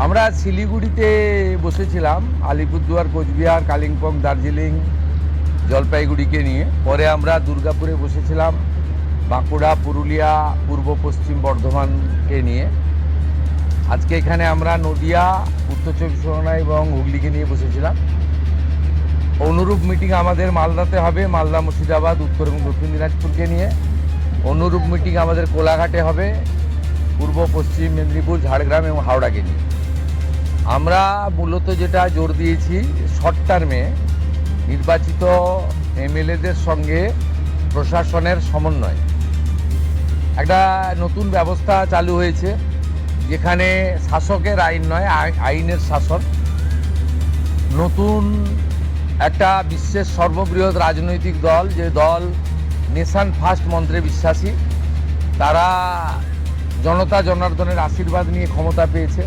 আমরা শিলিগুড়িতে বসেছিলাম আলিপুরদুয়ার, কোচবিহার, কালিম্পং, দার্জিলিং, জলপাইগুড়িকে নিয়ে। পরে আমরা দুর্গাপুরে বসেছিলাম বাঁকুড়া, পুরুলিয়া, পূর্ব পশ্চিম বর্ধমানকে নিয়ে। আজকে এখানে আমরা নদিয়া, উত্তর চব্বিশ পরগনা এবং হুগলিকে নিয়ে বসেছিলাম। অনুরূপ মিটিং আমাদের মালদাতে হবে, মালদা, মুর্শিদাবাদ, উত্তর এবং দক্ষিণ দিনাজপুরকে নিয়ে। অনুরূপ মিটিং আমাদের কোলাঘাটে হবে, পূর্ব পশ্চিম মেদিনীপুর, ঝাড়গ্রাম এবং হাওড়াকে নিয়ে। আমরা মূলত যেটা জোর দিয়েছি, শর্ট টার্মে নির্বাচিত এমএলএদের সঙ্গে প্রশাসনের সমন্বয়। একটা নতুন ব্যবস্থা চালু হয়েছে, যেখানে শাসকের আইন নয়, আইনের শাসন। নতুন একটা বিশ্বের সর্ববৃহৎ রাজনৈতিক দল, যে দল নেশন ফার্স্ট মন্ত্রে বিশ্বাসী, তারা জনতা জনার্দনের আশীর্বাদ নিয়ে ক্ষমতা পেয়েছে।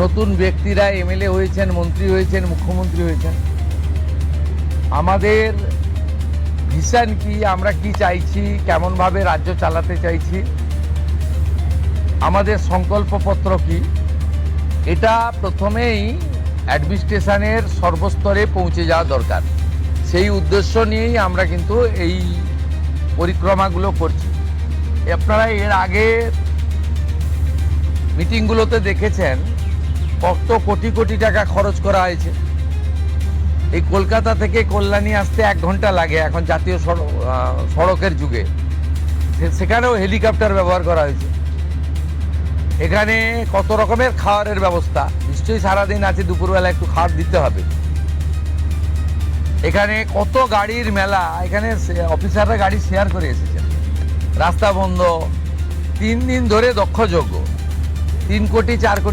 নতুন ব্যক্তিরা এমএলএ হয়েছেন, মন্ত্রী হয়েছেন, মুখ্যমন্ত্রী হয়েছেন। আমাদের ভিশন কি, আমরা কি চাইছি, কেমনভাবে রাজ্য চালাতে চাইছি, আমাদের সংকল্পপত্র কি, এটা প্রথমেই অ্যাডমিনিস্ট্রেশনের সর্বস্তরে পৌঁছে যাওয়া দরকার। সেই উদ্দেশ্য নিয়েই আমরা কিন্তু এই পরিক্রমাগুলো করছি। আপনারা এর আগে মিটিংগুলোতে দেখেছেন কত কোটি কোটি টাকা খরচ করা হয়েছে। এই কলকাতা থেকে কল্যাণী আসতে 1 ঘন্টা লাগে এখন জাতীয় সড়কের যুগে। সেখানেও হেলিকপ্টার ব্যবহার করা হয়েছে। এখানে কত রকমের খাবারের ব্যবস্থা, নিশ্চয়ই সারাদিন আছে, দুপুরবেলা একটু খাবার দিতে হবে। এখানে কত গাড়ির মেলা, এখানে অফিসাররা গাড়ি শেয়ার করে এসেছেন। রাস্তা বন্ধ 3 দিন ধরে, দক্ষযজ্ঞ, 3 কোটি 4 কোটি